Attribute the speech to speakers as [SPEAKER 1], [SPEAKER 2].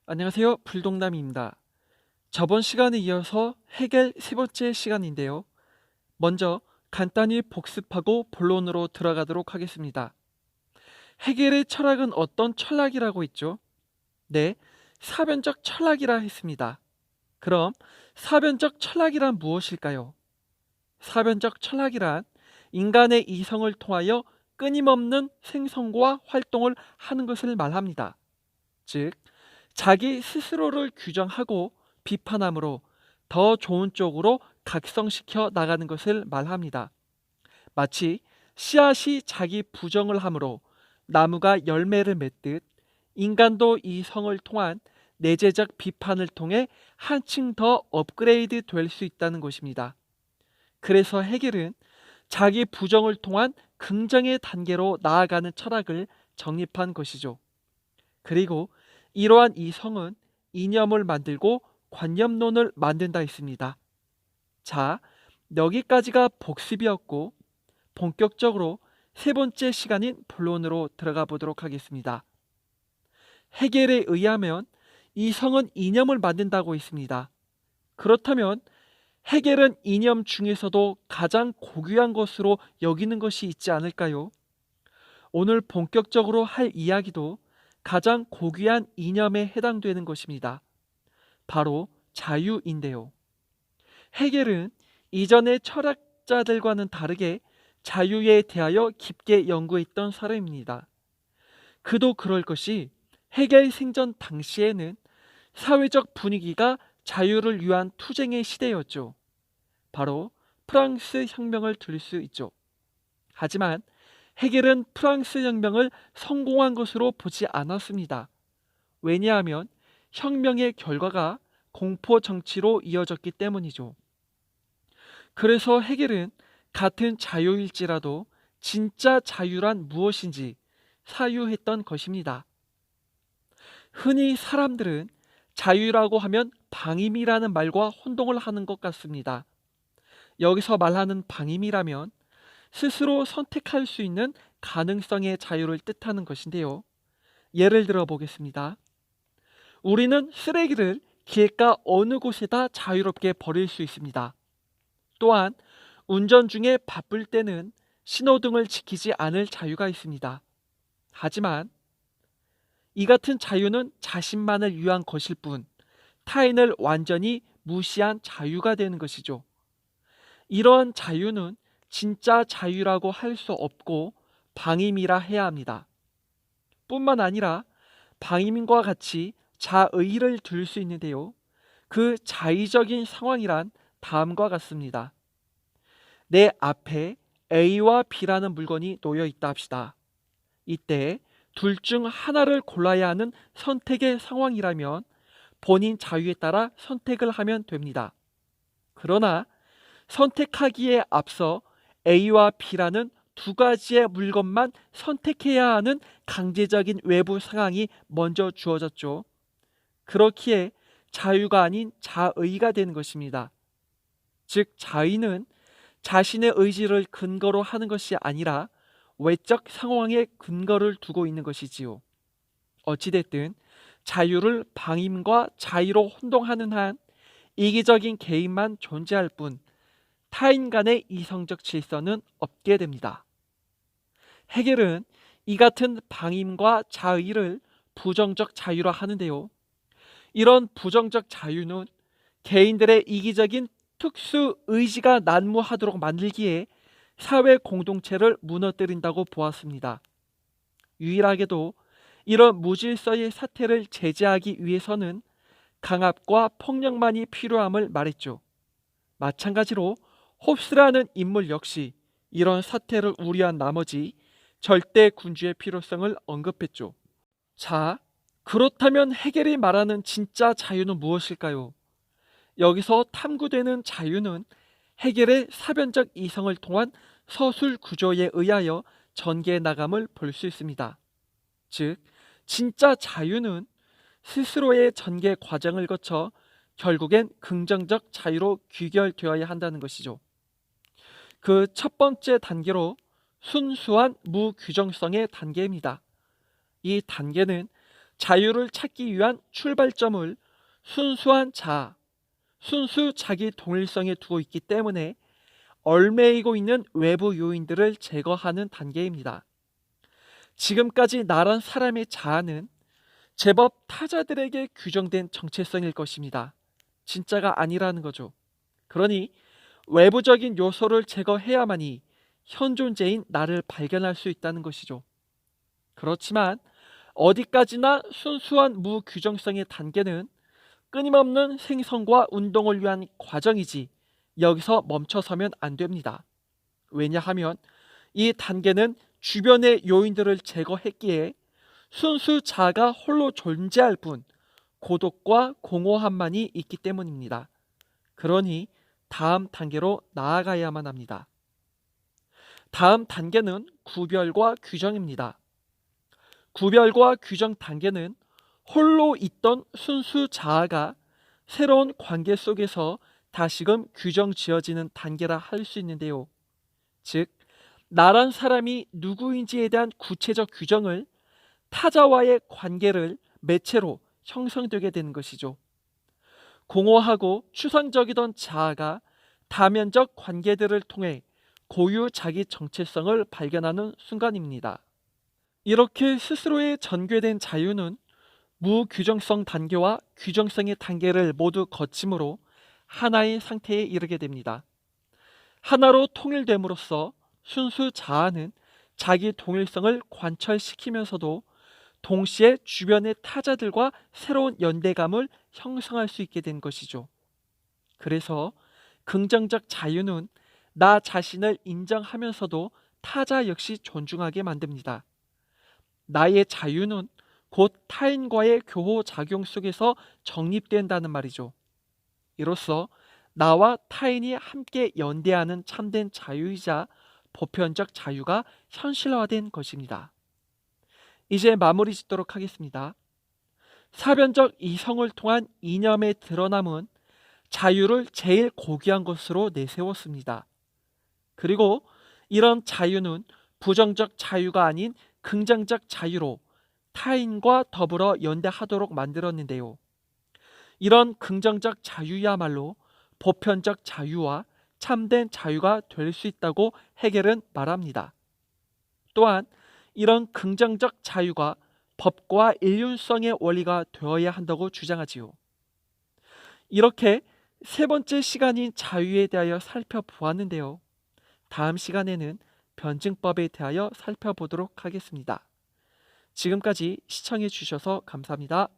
[SPEAKER 1] 안녕하세요. 불동남입니다. 저번 시간에 이어서 해겔 세 번째 시간인데요. 먼저 간단히 복습하고 본론으로 들어가도록 하겠습니다. 해겔의 철학은 어떤 철학이라고 했죠? 네, 사변적 철학이라 했습니다. 그럼 사변적 철학이란 무엇일까요? 사변적 철학이란 인간의 이성을 통하여 끊임없는 생성과 활동을 하는 것을 말합니다. 즉, 자기 스스로를 규정하고 비판함으로 더 좋은 쪽으로 각성시켜 나가는 것을 말합니다. 마치 씨앗이 자기 부정을 함으로 나무가 열매를 맺듯 인간도 이 성을 통한 내재적 비판을 통해 한층 더 업그레이드 될 수 있다는 것입니다. 그래서 해겔은 자기 부정을 통한 긍정의 단계로 나아가는 철학을 정립한 것이죠. 그리고 이러한 이성은 이념을 만들고 관념론을 만든다 했습니다. 자, 여기까지가 복습이었고 본격적으로 세 번째 시간인 본론으로 들어가 보도록 하겠습니다. 해겔에 의하면 이성은 이념을 만든다고 했습니다. 그렇다면 해겔은 이념 중에서도 가장 고귀한 것으로 여기는 것이 있지 않을까요? 오늘 본격적으로 할 이야기도 가장 고귀한 이념에 해당되는 것입니다. 바로 자유인데요. 해겔은 이전의 철학자들과는 다르게 자유에 대하여 깊게 연구했던 사람입니다. 그도 그럴 것이 해겔 생전 당시에는 사회적 분위기가 자유를 위한 투쟁의 시대였죠. 바로 프랑스 혁명을 들 수 있죠. 하지만 해겔은 프랑스 혁명을 성공한 것으로 보지 않았습니다. 왜냐하면 혁명의 결과가 공포 정치로 이어졌기 때문이죠. 그래서 해겔은 같은 자유일지라도 진짜 자유란 무엇인지 사유했던 것입니다. 흔히 사람들은 자유라고 하면 방임이라는 말과 혼동을 하는 것 같습니다. 여기서 말하는 방임이라면 스스로 선택할 수 있는 가능성의 자유를 뜻하는 것인데요. 예를 들어 보겠습니다. 우리는 쓰레기를 길가 어느 곳에다 자유롭게 버릴 수 있습니다. 또한 운전 중에 바쁠 때는 신호등을 지키지 않을 자유가 있습니다. 하지만 이 같은 자유는 자신만을 위한 것일 뿐 타인을 완전히 무시한 자유가 되는 것이죠. 이러한 자유는 진짜 자유라고 할 수 없고 방임이라 해야 합니다. 뿐만 아니라 방임과 같이 자의를 들 수 있는데요. 그 자의적인 상황이란 다음과 같습니다. 내 앞에 A와 B라는 물건이 놓여 있다 합시다. 이때 둘 중 하나를 골라야 하는 선택의 상황이라면 본인 자유에 따라 선택을 하면 됩니다. 그러나 선택하기에 앞서 A와 B라는 두 가지의 물건만 선택해야 하는 강제적인 외부 상황이 먼저 주어졌죠. 그렇기에 자유가 아닌 자의가 되는 것입니다. 즉 자의는 자신의 의지를 근거로 하는 것이 아니라 외적 상황에 근거를 두고 있는 것이지요. 어찌됐든 자유를 방임과 자의로 혼동하는 한 이기적인 개인만 존재할 뿐 타인 간의 이성적 질서는 없게 됩니다. 해겔은 이 같은 방임과 자의를 부정적 자유라 하는데요. 이런 부정적 자유는 개인들의 이기적인 특수 의지가 난무하도록 만들기에 사회 공동체를 무너뜨린다고 보았습니다. 유일하게도 이런 무질서의 사태를 제재하기 위해서는 강압과 폭력만이 필요함을 말했죠. 마찬가지로 홉스라는 인물 역시 이런 사태를 우려한 나머지 절대 군주의 필요성을 언급했죠. 자, 그렇다면 해겔이 말하는 진짜 자유는 무엇일까요? 여기서 탐구되는 자유는 해겔의 사변적 이성을 통한 서술 구조에 의하여 전개해 나감을 볼 수 있습니다. 즉, 진짜 자유는 스스로의 전개 과정을 거쳐 결국엔 긍정적 자유로 귀결되어야 한다는 것이죠. 그 첫 번째 단계로 순수한 무규정성의 단계입니다. 이 단계는 자유를 찾기 위한 출발점을 순수한 자아, 순수 자기 동일성에 두고 있기 때문에 얽매이고 있는 외부 요인들을 제거하는 단계입니다. 지금까지 나란 사람의 자아는 제법 타자들에게 규정된 정체성일 것입니다. 진짜가 아니라는 거죠. 그러니 외부적인 요소를 제거해야만이 현존재인 나를 발견할 수 있다는 것이죠. 그렇지만 어디까지나 순수한 무규정성의 단계는 끊임없는 생성과 운동을 위한 과정이지 여기서 멈춰서면 안 됩니다. 왜냐하면 이 단계는 주변의 요인들을 제거했기에 순수 자가 홀로 존재할 뿐 고독과 공허함만이 있기 때문입니다. 그러니 다음 단계로 나아가야만 합니다. 다음 단계는 구별과 규정입니다. 구별과 규정 단계는 홀로 있던 순수 자아가 새로운 관계 속에서 다시금 규정 지어지는 단계라 할 수 있는데요. 즉, 나란 사람이 누구인지에 대한 구체적 규정을 타자와의 관계를 매체로 형성되게 되는 것이죠. 공허하고 추상적이던 자아가 다면적 관계들을 통해 고유 자기 정체성을 발견하는 순간입니다. 이렇게 스스로의 전개된 자유는 무규정성 단계와 규정성의 단계를 모두 거침으로 하나의 상태에 이르게 됩니다. 하나로 통일됨으로써 순수 자아는 자기 동일성을 관철시키면서도 동시에 주변의 타자들과 새로운 연대감을 형성할 수 있게 된 것이죠. 그래서 긍정적 자유는 나 자신을 인정하면서도 타자 역시 존중하게 만듭니다. 나의 자유는 곧 타인과의 교호 작용 속에서 정립된다는 말이죠. 이로써 나와 타인이 함께 연대하는 참된 자유이자 보편적 자유가 현실화된 것입니다. 이제 마무리 짓도록 하겠습니다. 사변적 이성을 통한 이념의 드러남은 자유를 제일 고귀한 것으로 내세웠습니다. 그리고 이런 자유는 부정적 자유가 아닌 긍정적 자유로 타인과 더불어 연대하도록 만들었는데요. 이런 긍정적 자유야말로 보편적 자유와 참된 자유가 될 수 있다고 헤겔은 말합니다. 또한 이런 긍정적 자유가 법과 일륜성의 원리가 되어야 한다고 주장하지요. 이렇게 세 번째 시간인 자유에 대하여 살펴보았는데요. 다음 시간에는 변증법에 대하여 살펴보도록 하겠습니다. 지금까지 시청해 주셔서 감사합니다.